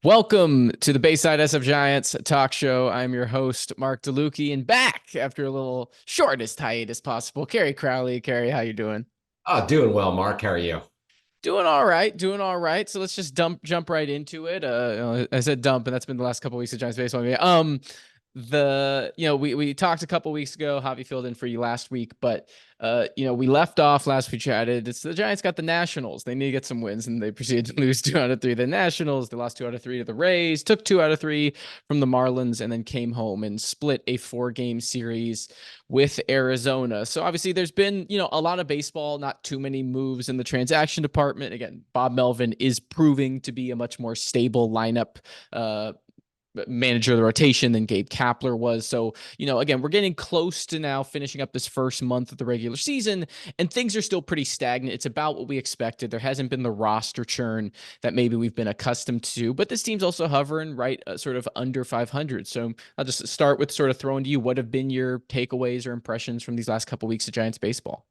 Welcome to the Bayside SF Giants talk show. I'm your host, Marc Delucchi, and back after a little shortest hiatus possible. Kerry Crowley. Kerry, how you doing? Oh, doing well, Mark. How are you? Doing all right, doing all right. So let's just jump right into it. I said dump, and that's been the last couple of weeks of Giants baseball. We talked a couple weeks ago. Javi filled in for you last week, but we left off last we chatted. It's the Giants got the Nationals. They need to get some wins, and they proceeded to lose 2 out of 3. The Nationals, they lost 2 out of 3 to the Rays, took 2 out of 3 from the Marlins, and then came home and split a 4-game series with Arizona. So obviously there's been, a lot of baseball, not too many moves in the transaction department. Again, Bob Melvin is proving to be a much more stable lineup manager of the rotation than Gabe Kapler was. So, again, we're getting close to now finishing up this first month of the regular season, and things are still pretty stagnant. It's about what we expected. There hasn't been the roster churn that maybe we've been accustomed to, but this team's also hovering right sort of under 500. So I'll just start with sort of throwing to you, what have been your takeaways or impressions from these last couple of weeks of Giants baseball?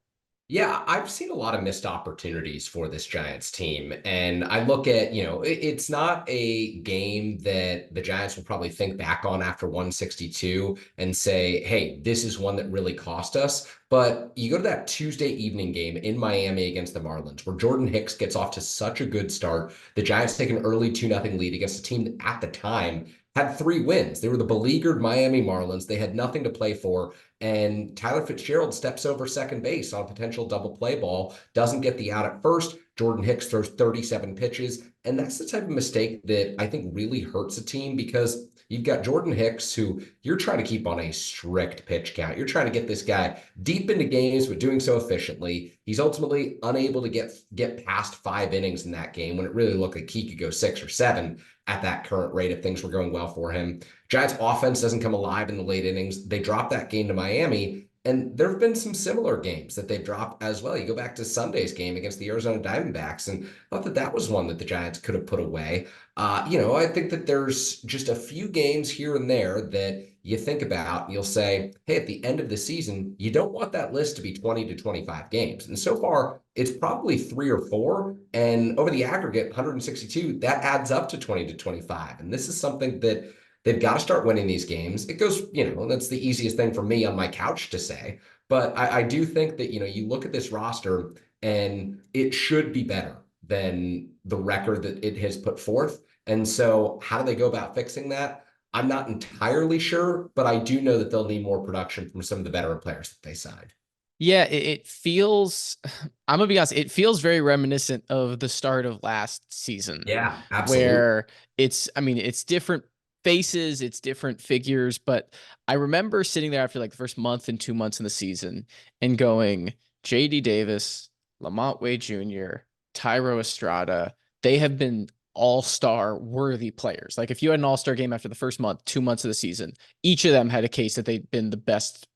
Yeah, I've seen a lot of missed opportunities for this Giants team. And I look at, it's not a game that the Giants will probably think back on after 162 and say, hey, this is one that really cost us. But you go to that Tuesday evening game in Miami against the Marlins, where Jordan Hicks gets off to such a good start. The Giants take an early 2-0 lead against a team that at the time had 3 wins. They were the beleaguered Miami Marlins. They had nothing to play for. And Tyler Fitzgerald steps over second base on a potential double play ball, doesn't get the out at first. Jordan Hicks throws 37 pitches. And that's the type of mistake that I think really hurts a team because you've got Jordan Hicks, who you're trying to keep on a strict pitch count. You're trying to get this guy deep into games, but doing so efficiently. He's ultimately unable to get past 5 innings in that game when it really looked like he could go 6 or 7 at that current rate if things were going well for him. Giants offense doesn't come alive in the late innings. They drop that game to Miami. And there have been some similar games that they've dropped as well. You go back to Sunday's game against the Arizona Diamondbacks, and I thought that was one that the Giants could have put away. I think that there's just a few games here and there that you think about, and you'll say, hey, at the end of the season, you don't want that list to be 20 to 25 games. And so far, it's probably 3 or 4. And over the aggregate, 162, that adds up to 20 to 25. And this is something that they've got to start winning these games. It goes, that's the easiest thing for me on my couch to say. But I do think that, you look at this roster and it should be better than the record that it has put forth. And so how do they go about fixing that? I'm not entirely sure, but I do know that they'll need more production from some of the veteran players that they signed. Yeah, it feels, I'm gonna be honest, it feels very reminiscent of the start of last season, Yeah, absolutely. where it's different faces, it's different figures, but I remember sitting there after like the first month and 2 months in the season and going, JD Davis, Lamont Wade Jr., Tyro Estrada, they have been all-star worthy players. Like if you had an all-star game after the first month, 2 months of the season, each of them had a case that they'd been the best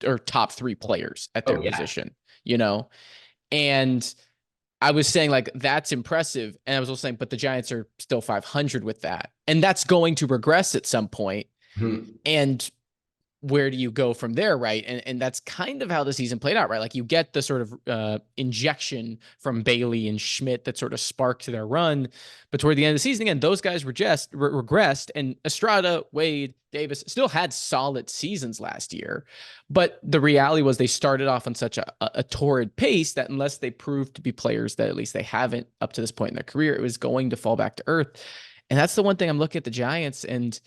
or top 3 players at their Oh, yeah. position, you know? And I was saying like that's impressive. And I was also saying, but the Giants are still 500 with that. And that's going to regress at some point. Mhm. And where do you go from there, right? And that's kind of how the season played out, right? Like you get the sort of injection from Bailey and Schmidt that sort of sparked their run, but toward the end of the season, again, those guys regressed, and Estrada, Wade, Davis still had solid seasons last year, but the reality was they started off on such a torrid pace that unless they proved to be players that at least they haven't up to this point in their career, it was going to fall back to earth. And that's the one thing I'm looking at the Giants and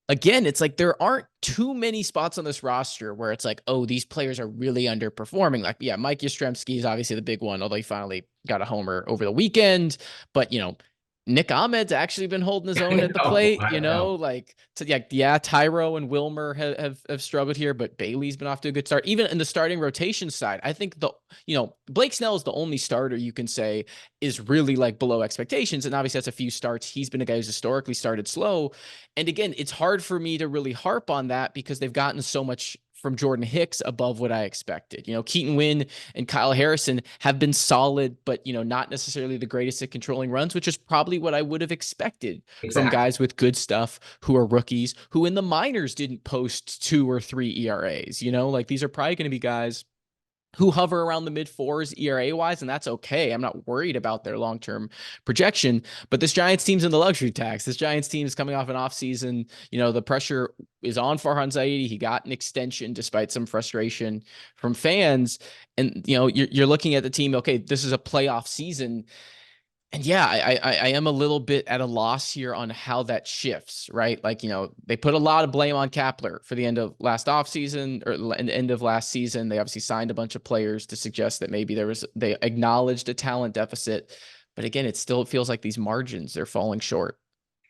again, it's like there aren't too many spots on this roster where it's like, oh, these players are really underperforming. Like, yeah, Mike Yastrzemski is obviously the big one, although he finally got a homer over the weekend. But, Nick Ahmed's actually been holding his I own at the know, plate, I know. like, so yeah, Tyro and Wilmer have struggled here, but Bailey's been off to a good start. Even in the starting rotation side, I think Blake Snell is the only starter you can say is really like below expectations. And obviously that's a few starts. He's been a guy who's historically started slow. And again, it's hard for me to really harp on that because they've gotten so much from Jordan Hicks above what I expected. Keaton Winn and Kyle Harrison have been solid, but not necessarily the greatest at controlling runs, which is probably what I would have expected from Exactly. guys with good stuff who are rookies who in the minors didn't post 2 or 3 ERAs. Like these are probably going to be guys who hover around the mid fours ERA wise, and that's okay. I'm not worried about their long term projection. But this Giants team's in the luxury tax. This Giants team is coming off an offseason. The pressure is on Farhan Zaidi. He got an extension despite some frustration from fans. And you're looking at the team. Okay, this is a playoff season. And yeah, I am a little bit at a loss here on how that shifts, right? Like, they put a lot of blame on Kapler for the end of last offseason or end of last season. They obviously signed a bunch of players to suggest that maybe they acknowledged a talent deficit. But again, it feels like these margins, they're falling short.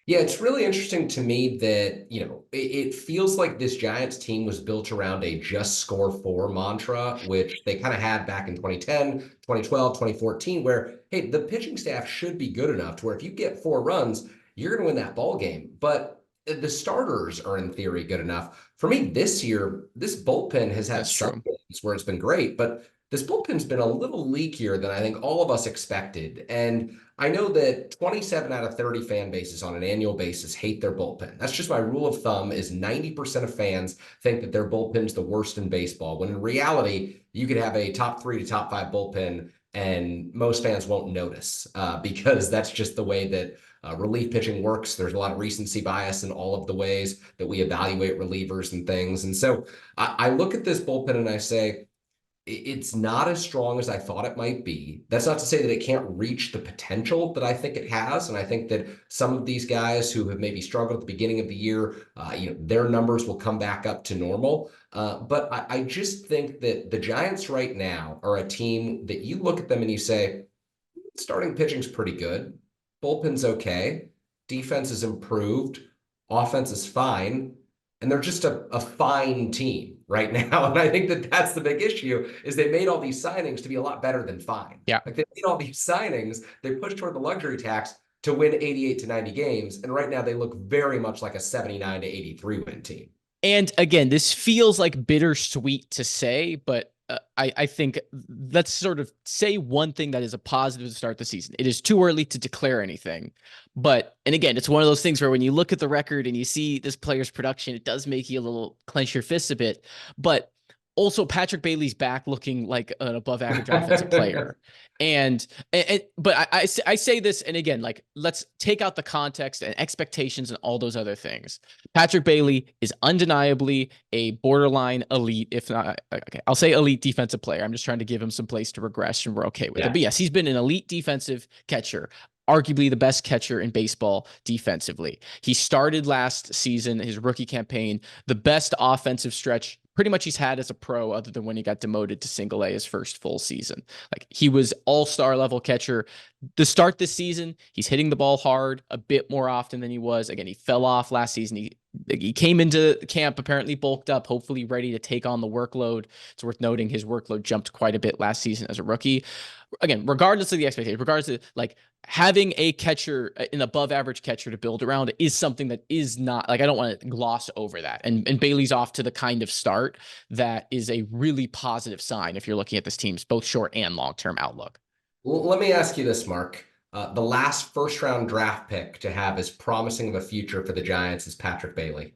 Yeah, it's really interesting to me that, it feels like this Giants team was built around a just score four mantra, which they kind of had back in 2010, 2012, 2014, where, hey, the pitching staff should be good enough to where if you get 4 runs, you're going to win that ball game. But the starters are in theory good enough. For me this year, this bullpen has had That's some true. games where it's been great, but this bullpen's been a little leakier than I think all of us expected. And I know that 27 out of 30 fan bases on an annual basis hate their bullpen. That's just my rule of thumb is 90% of fans think that their bullpen's the worst in baseball, when in reality, you could have a top 3 to top 5 bullpen and most fans won't notice because that's just the way that relief pitching works. There's a lot of recency bias in all of the ways that we evaluate relievers and things. And so I look at this bullpen and I say, it's not as strong as I thought it might be. That's not to say that it can't reach the potential that I think it has. And I think that some of these guys who have maybe struggled at the beginning of the year, their numbers will come back up to normal. But I just think that the Giants right now are a team that you look at them and you say, starting pitching's pretty good. Bullpen's okay. Defense is improved. Offense is fine. And they're just a fine team right now. And I think that that's the big issue is they made all these signings to be a lot better than fine. Yeah. Like they made all these signings, they pushed toward the luxury tax to win 88 to 90 games. And right now they look very much like a 79 to 83 win team. And again, this feels like bittersweet to say, but I think let's sort of say one thing that is a positive to start the season. It is too early to declare anything. And again, it's one of those things where when you look at the record and you see this player's production, it does make you a little clench your fists a bit. But also Patrick Bailey's back looking like an above average offensive player. But I say this, and again, like, let's take out the context and expectations and all those other things. Patrick Bailey is undeniably a borderline elite, if not, okay, I'll say elite defensive player. I'm just trying to give him some place to regress, and we're okay with it. But yes, he's been an elite defensive catcher, arguably the best catcher in baseball defensively. He started last season, his rookie campaign, the best offensive stretch pretty much he's had as a pro, other than when he got demoted to single A his first full season. Like, he was all-star level catcher. To start this season, he's hitting the ball hard a bit more often than he was. Again, he fell off last season. He came into camp apparently bulked up, hopefully ready to take on the workload. It's worth noting his workload jumped quite a bit last season as a rookie. Again, regardless of the expectation, regardless of, like, having a catcher, an above average catcher to build around is something that is not, like, I don't want to gloss over that. And Bailey's off to the kind of start that is a really positive sign if you're looking at this team's both short and long-term outlook. Well, let me ask you this, Mark. The last first-round draft pick to have as promising of a future for the Giants is Patrick Bailey.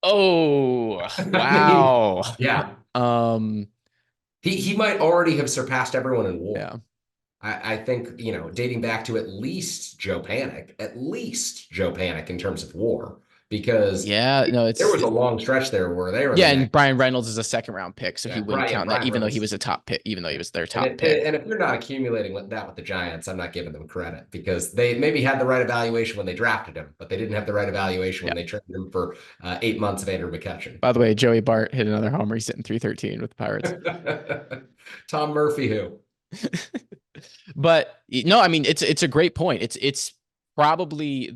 Oh, I mean, wow. yeah. He might already have surpassed everyone in WAR. Yeah. I think, dating back to at least Joe Panic in terms of WAR, because there was a long stretch there where they were. Yeah, and Brian Reynolds is a second-round pick, so he wouldn't count that, even though he Reynolds. was a top pick, even though he was their top pick. And if you're not accumulating that with the Giants, I'm not giving them credit, because they maybe had the right evaluation when they drafted him, but they didn't have the right evaluation when they traded him for 8 months of Andrew McCutchen. By the way, Joey Bart hit another homer. He's sitting 313 with the Pirates. Tom Murphy, who? But no, I mean, it's a great point. It's probably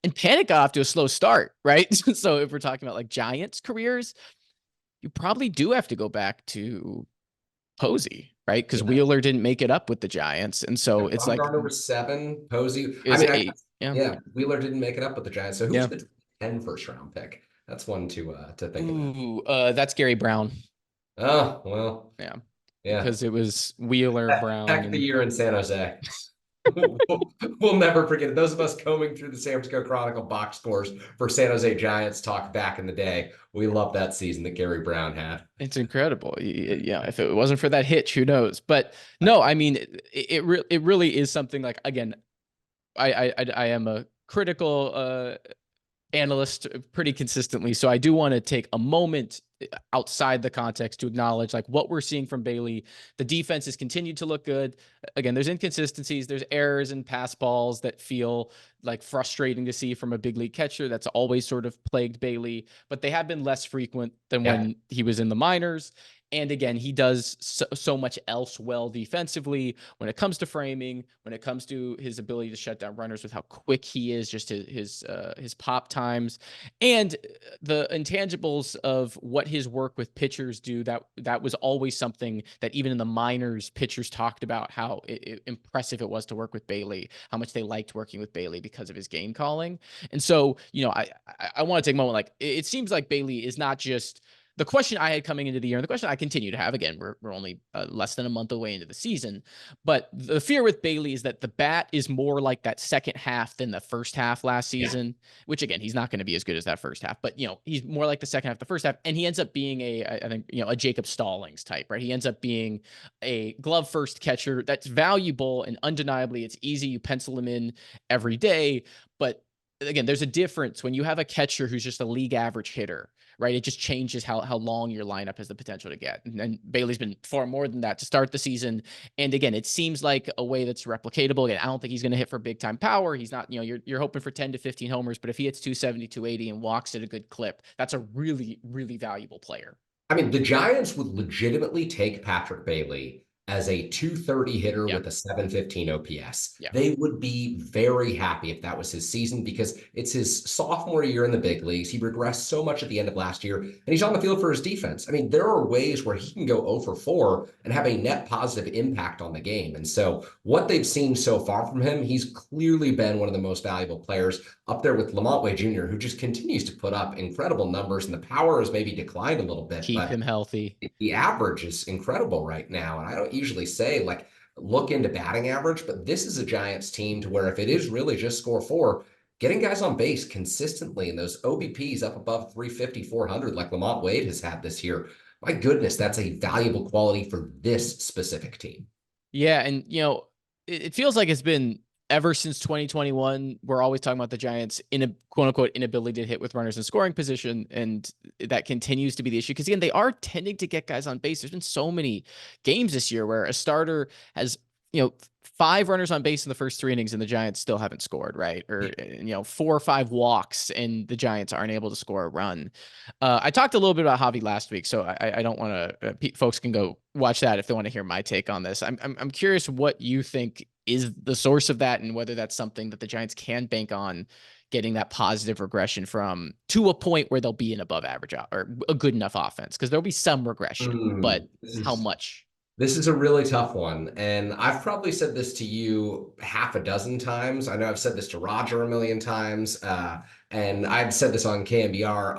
and Panic got off to a slow start, right? So if we're talking about like Giants careers, you probably do have to go back to Posey, right? Because Wheeler didn't make it up with the Giants, and so it's like Bumgarner was 7, Posey. I mean, 8. Yeah, Wheeler didn't make it up with the Giants. So who's the 10 first-round pick? That's one to think about. That's Gary Brown. Oh, well. Yeah. Yeah. Because it was Wheeler, Brown. Heck the year in San Jose. We'll never forget it. Those of us combing through the San Francisco Chronicle box scores for San Jose Giants talk back in the day. We love that season that Gary Brown had. It's incredible. Yeah, if it wasn't for that hitch, who knows? But no, I mean, it really is something like, again, I am a critical analyst pretty consistently. So I do want to take a moment outside the context to acknowledge like what we're seeing from Bailey. The defense has continued to look good. Again, there's inconsistencies, there's errors and pass balls that feel like frustrating to see from a big league catcher. That's always sort of plagued Bailey, but they have been less frequent than when he was in the minors. And again, he does so much else well defensively when it comes to framing, when it comes to his ability to shut down runners with how quick he is, just his pop times, and the intangibles of what his work with pitchers do. That was always something that even in the minors, pitchers talked about how impressive it was to work with Bailey, how much they liked working with Bailey because of his game calling. And so, I want to take a moment. Like it seems like Bailey is not just the question I had coming into the year, and the question I continue to have. Again, we're only less than a month away into the season, but the fear with Bailey is that the bat is more like that second half than the first half last season, which again, he's not going to be as good as that first half, but he's more like the second half, the first half. And he ends up being I think, a Jacob Stallings type, right? He ends up being a glove first catcher that's valuable, and undeniably it's easy. You pencil him in every day, but again, there's a difference when you have a catcher who's just a league average hitter, right? It just changes how long your lineup has the potential to get. And Bailey's been far more than that to start the season. And again, it seems like a way that's replicatable. Again, I don't think he's going to hit for big time power. He's not, you're hoping for 10 to 15 homers, but if he hits 270, 280 and walks at a good clip, that's a really, really valuable player. I mean, the Giants would legitimately take Patrick Bailey as a 230 hitter with a 715 OPS. They would be very happy if that was his season, because it's his sophomore year in the big leagues. He regressed so much at the end of last year, and he's on the field for his defense. I mean, there are ways where he can go 0 for 4 and have a net positive impact on the game. And so what they've seen so far from him, he's clearly been one of the most valuable players, up there with Lamont Wade Jr., who just continues to put up incredible numbers, and the power has maybe declined a little bit. Keep him healthy. The average is incredible right now. And I don't usually say like look into batting average, but this is a Giants team to where if it is really just score 4, getting guys on base consistently and those OBPs up above 350, 400 like Lamont Wade has had this year, my goodness, that's a valuable quality for this specific team. Yeah, and it feels like it's been ever since 2021, we're always talking about the Giants in a quote unquote inability to hit with runners in scoring position. And that continues to be the issue. Because again, they are tending to get guys on base. There's been so many games this year where a starter has, 5 runners on base in the first 3 innings and the Giants still haven't scored, right? Or, 4 or 5 walks and the Giants aren't able to score a run. I talked a little bit about Javi last week, so I don't want to, folks can go watch that if they want to hear my take on this. I'm curious what you think is the source of that, and whether that's something that the Giants can bank on getting that positive regression from to a point where they'll be an above average or a good enough offense, because there'll be some regression, but how much? This is a really tough one. And I've probably said this to you half a dozen times. I know I've said this to Roger a million times. And I've said this on KMBR,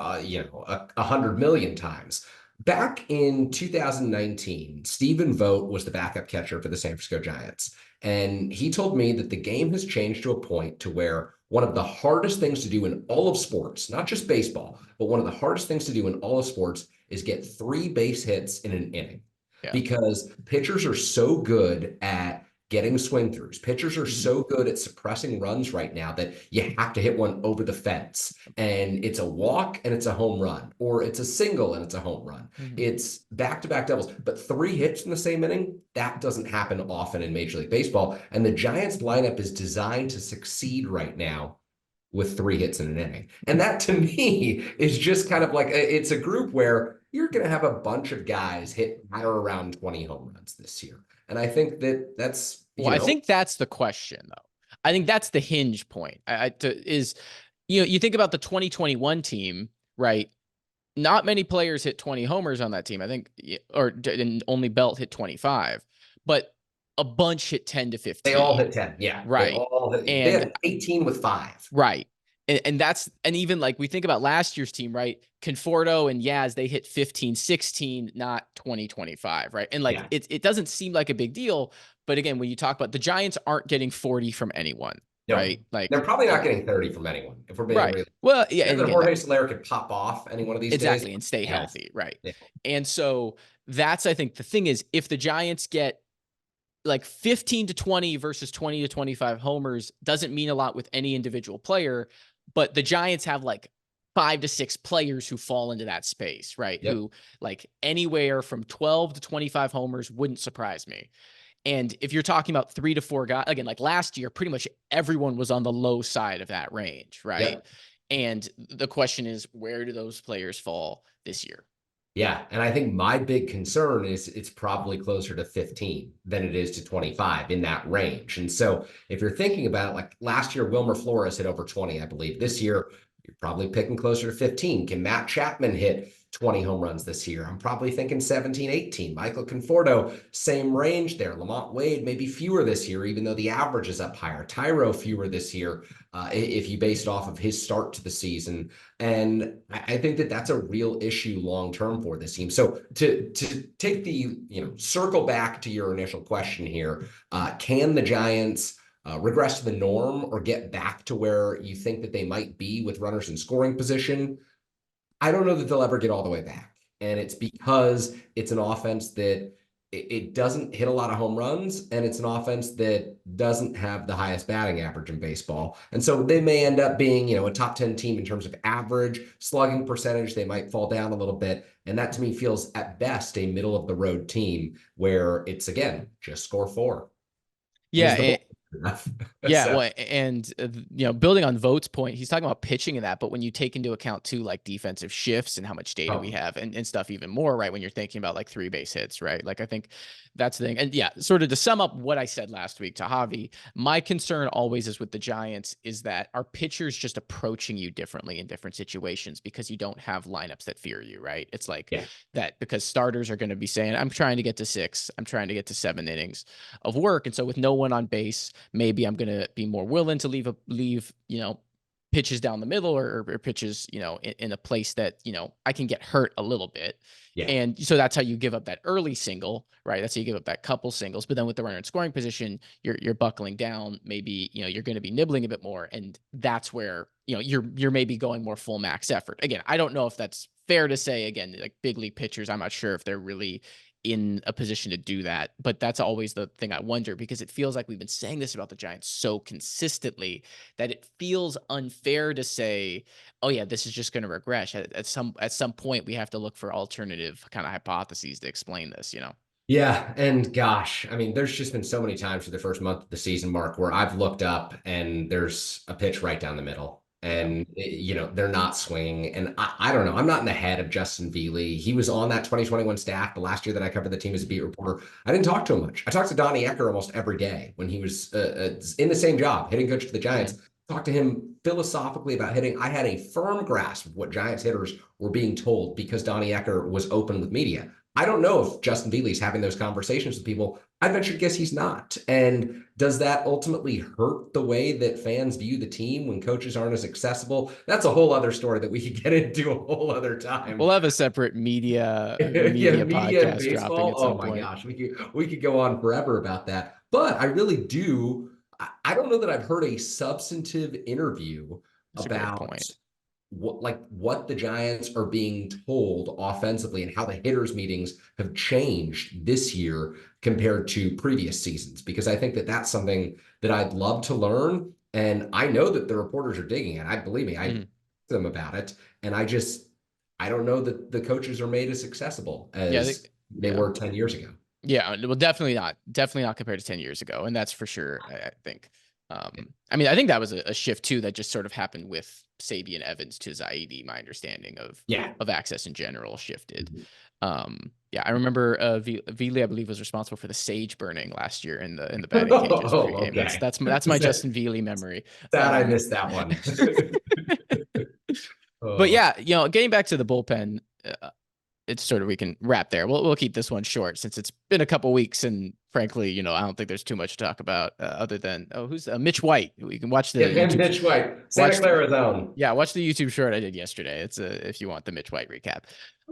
100 million times. Back in 2019, Stephen Vogt was the backup catcher for the San Francisco Giants. And he told me that the game has changed to a point to where one of the hardest things to do in all of sports, not just baseball, but one of the hardest things to do in all of sports is get 3 base hits in an inning. Because pitchers are so good at getting swing throughs. Pitchers are so good at suppressing runs right now that you have to hit one over the fence. And it's a walk and it's a home run, or it's a single and it's a home run. It's back-to-back doubles. But 3 hits in the same inning, that doesn't happen often in Major League Baseball. And the Giants lineup is designed to succeed right now with 3 hits in an inning. And that to me is just kind of like, it's a group where you're going to have a bunch of guys hit at or around 20 home runs this year. And I think that's, I think that's the question though. I think that's the hinge point you think about the 2021 team, right? Not many players hit 20 homers on that team. I think, and only Belt hit 25, but a bunch hit 10 to 15. They all hit 10. Yeah. Right. They had 18 with 5. Right. And even like we think about last year's team, right? Conforto and Yaz, they hit 15, 16, not 20, 25, right? And like it doesn't seem like a big deal, But again, when you talk about the Giants aren't getting 40 from anyone, No, right? Like, they're probably not getting 30 from anyone if we're being right. real. Well, yeah, Yeah, and that again, Jorge Soler could pop off any one of these days. exactly, and stay Yes. healthy, right? Yeah. And so that's, I think, the thing is, if the Giants get like 15 to 20 versus 20 to 25 homers, doesn't mean a lot with any individual player, but the Giants have like 5 to 6 players who fall into that space, right? Yep. Who, like, anywhere from 12 to 25 homers wouldn't surprise me. And if you're talking about 3 to 4 guys, again, like last year, pretty much everyone was on the low side of that range, right? Yep. And the question is, where do those players fall this year? Yeah, and I think my big concern is it's probably closer to 15 than it is to 25 in that range. And so if you're thinking about it, like last year, Wilmer Flores hit over 20, I believe. This year, you're probably picking closer to 15. Can Matt Chapman hit 20 home runs this year? I'm probably thinking 17, 18. Michael Conforto, same range there. Lamont Wade, maybe fewer this year, even though the average is up higher. Tyro, fewer this year, if you base it off of his start to the season. And I think that that's a real issue long term for this team. So to take the circle back to your initial question here, can the Giants regress to the norm or get back to where you think that they might be with runners in scoring position? I don't know that they'll ever get all the way back. And it's because it's an offense that it doesn't hit a lot of home runs, and it's an offense that doesn't have the highest batting average in baseball. And so they may end up being, a top 10 team in terms of average slugging percentage. They might fall down a little bit. And that to me feels at best a middle of the road team where it's, again, just score 4. Is the Yeah. ball enough? Yeah, So, well, and building on Vogt's point, he's talking about pitching in that, but when you take into account too, like defensive shifts and how much data we oh, have and stuff even more, right? When you're thinking about like 3 base hits, right? Like I think that's the thing. And yeah, sort of to sum up what I said last week to Javi, my concern always is with the Giants is that our pitchers just approaching you differently in different situations because you don't have lineups that fear you, right? It's like yeah. that because starters are going to be saying, I'm trying to get to 6, I'm trying to get to 7 innings of work. And so with no one on base, maybe I'm going to be more willing to leave, pitches down the middle or pitches, in a place that, I can get hurt a little bit. Yeah. And so that's how you give up that early single, right? That's how you give up that couple singles. But then with the runner in scoring position, you're buckling down. Maybe, you're going to be nibbling a bit more. And that's where, you're maybe going more full max effort. Again, I don't know if that's fair to say, again, like big league pitchers, I'm not sure if they're really in a position to do that. But that's always the thing I wonder, because it feels like we've been saying this about the Giants so consistently that it feels unfair to say, oh yeah, this is just going to regress. At some point, we have to look for alternative kind of hypotheses to explain this. Yeah, and gosh, I mean, there's just been so many times for the first month of the season, Mark, where I've looked up and there's a pitch right down the middle, Yeah. and they're not swinging. And I don't know. I'm not in the head of Justin Veely. He was on that 2021 staff the last year that I covered the team as a beat reporter. I didn't talk to him much. I talked to Donnie Ecker almost every day when he was in the same job, hitting coach for the Giants. Talked to him philosophically about hitting. I had a firm grasp of what Giants hitters were being told because Donnie Ecker was open with media. I don't know if Justin Veely's having those conversations with people. I venture to guess he's not. And does that ultimately hurt the way that fans view the team when coaches aren't as accessible? That's a whole other story that we could get into a whole other time. We'll have a separate media Yeah, media and podcast dropping baseball. at Oh some my point. gosh, we could go on forever about that. But I really do. I don't know that I've heard a substantive interview That's a great about point. what the Giants are being told offensively and how the hitters meetings have changed this year compared to previous seasons, because I think that that's something that I'd love to learn. And I know that the reporters are digging it. I believe me, I asked them about it. And I don't know that the coaches are made as accessible Yeah, as they yeah. were 10 years ago. Yeah, well, definitely not compared to 10 years ago. And that's for sure. I think, I mean, I think that was a shift too, that just sort of happened with Sabian Evans to Zaidi. My understanding Yeah. of access in general shifted. Mhm. Yeah, I remember, Veely, I believe, was responsible for the sage burning last year in the batting cages Oh, pregame. okay. That's my Justin Veely memory. Sad I missed that one. But Oh. yeah, getting back to the bullpen, it's sort of, we can wrap there. We'll keep this one short since it's been a couple weeks, and frankly, I don't think there's too much to talk about other than who's Mitch White. You can watch the Yeah, YouTube. Mitch White, Santa Clara zone. Yeah, watch the YouTube short I did yesterday. It's if you want the Mitch White recap.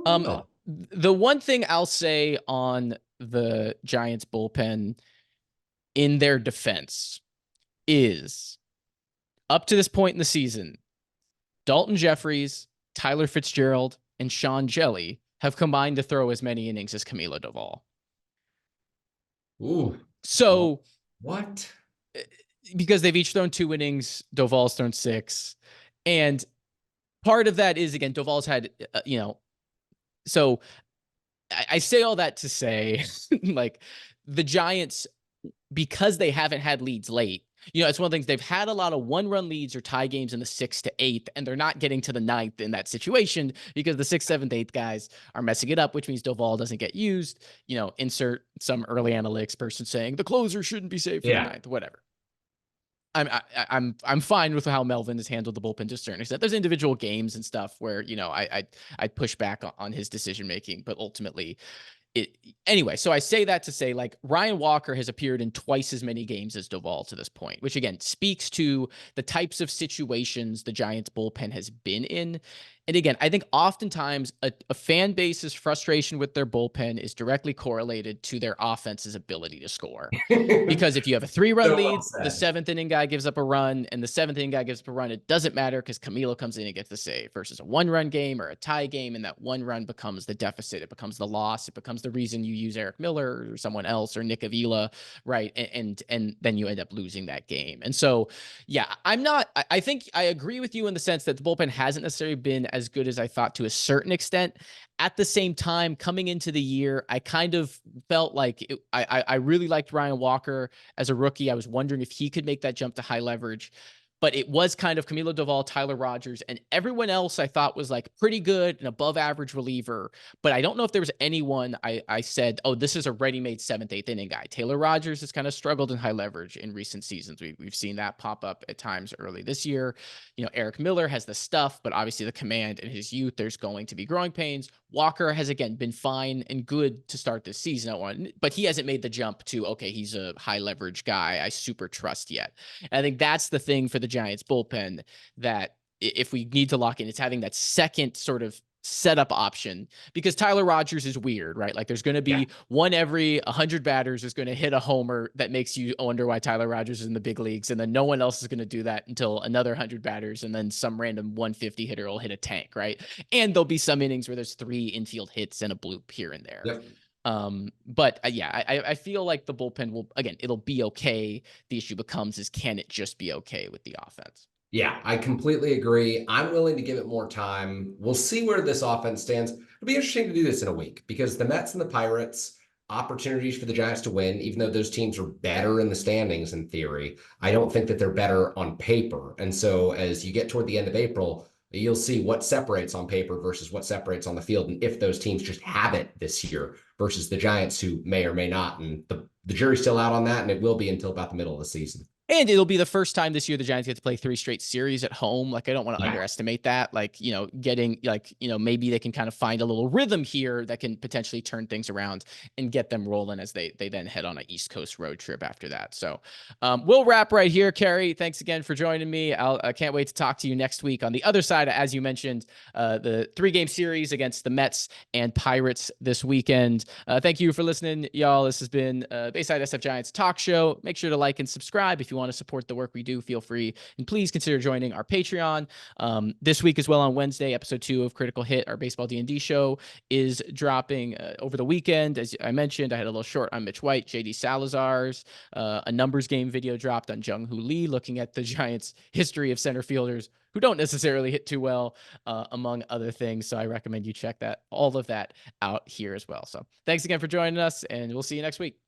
Oh, The one thing I'll say on the Giants bullpen in their defense is, up to this point in the season, Dalton Jeffries, Tyler Fitzgerald, and Sean Jelly have combined to throw as many innings as Camilo Doval. Ooh. So what? Because they've each thrown 2 innings, Doval's thrown 6. And part of that is, again, Doval's had, so I say all that to say, like, the Giants, because they haven't had leads late, it's one of the things, they've had a lot of 1-run leads or tie games in the 6th to 8th, and they're not getting to the 9th in that situation because the 6th, 7th, 8th guys are messing it up, which means Doval doesn't get used. Insert some early analytics person saying the closer shouldn't be saved for the 9th, whatever. I'm fine with how Melvin has handled the bullpen to a certain extent. There's individual games and stuff where, I push back on his decision making, but ultimately anyway, so I say that to say, like, Ryan Walker has appeared in twice as many games as Doval to this point, which again speaks to the types of situations the Giants bullpen has been in. And again, I think oftentimes a fan base's frustration with their bullpen is directly correlated to their offense's ability to score. Because if you have a 3-run lead, the 7th inning guy gives up a run, and the 7th inning guy gives up a run, it doesn't matter because Camilo comes in and gets the save, versus a 1-run game or a tie game, and that 1 run becomes the deficit. It becomes the loss. It becomes the reason you use Eric Miller or someone else or Nick Avila, right? And then you end up losing that game. And so, yeah, I think I agree with you in the sense that the bullpen hasn't necessarily been as good as I thought to a certain extent. At the same time, coming into the year, I kind of felt like I really liked Ryan Walker as a rookie. I was wondering if he could make that jump to high leverage. But it was kind of Camilo Doval, Tyler Rogers, and everyone else I thought was like pretty good and above average reliever. But I don't know if there was anyone I said, oh, this is a ready-made 7th, 8th inning guy. Taylor Rogers has kind of struggled in high leverage in recent seasons. We've seen that pop up at times early this year. Eric Miller has the stuff, but obviously the command in his youth, there's going to be growing pains. Walker has, again, been fine and good to start this season, but he hasn't made the jump to, okay, he's a high leverage guy I super trust yet. And I think that's the thing for the Giants bullpen, that if we need to lock in, it's having that second sort of setup option, because Tyler Rogers is weird, right? Like, there's going to be one every 100 batters is going to hit a homer that makes you wonder why Tyler Rogers is in the big leagues. And then no one else is going to do that until another 100 batters. And then some random 150 hitter will hit a tank, right? And there'll be some innings where there's 3 infield hits and a bloop here and there. Yep. But I feel like the bullpen will, again, it'll be okay. The issue becomes is, can it just be okay with the offense? Yeah, I completely agree. I'm willing to give it more time. We'll see where this offense stands. It'll be interesting to do this in a week, because the Mets and the Pirates, opportunities for the Giants to win, even though those teams are better in the standings in theory, I don't think that they're better on paper. And so as you get toward the end of April, you'll see what separates on paper versus what separates on the field, and if those teams just have it this year versus the Giants, who may or may not. And the jury's still out on that, and it will be until about the middle of the season. And it'll be the first time this year the Giants get to play 3 straight series at home. Like, I don't want to underestimate that. Like, getting maybe they can kind of find a little rhythm here that can potentially turn things around and get them rolling as they then head on an East Coast road trip after that. So we'll wrap right here. Kerry, thanks again for joining me. I can't wait to talk to you next week on the other side, as you mentioned, the 3-game series against the Mets and Pirates this weekend. Thank you for listening, y'all. This has been Bayside SF Giants Talk Show. Make sure to like and subscribe if you want to support the work we do. Feel free, and please consider joining our Patreon. This week as well, on Wednesday, episode 2 of Critical Hit, our baseball D&D show, is dropping over the weekend. As I mentioned, I had a little short on Mitch White, JD Salazar's, a numbers game video dropped on Jung-Hoo Lee, looking at the Giants' history of center fielders who don't necessarily hit too well, among other things. So I recommend you check all of that out here as well. So thanks again for joining us, and we'll see you next week.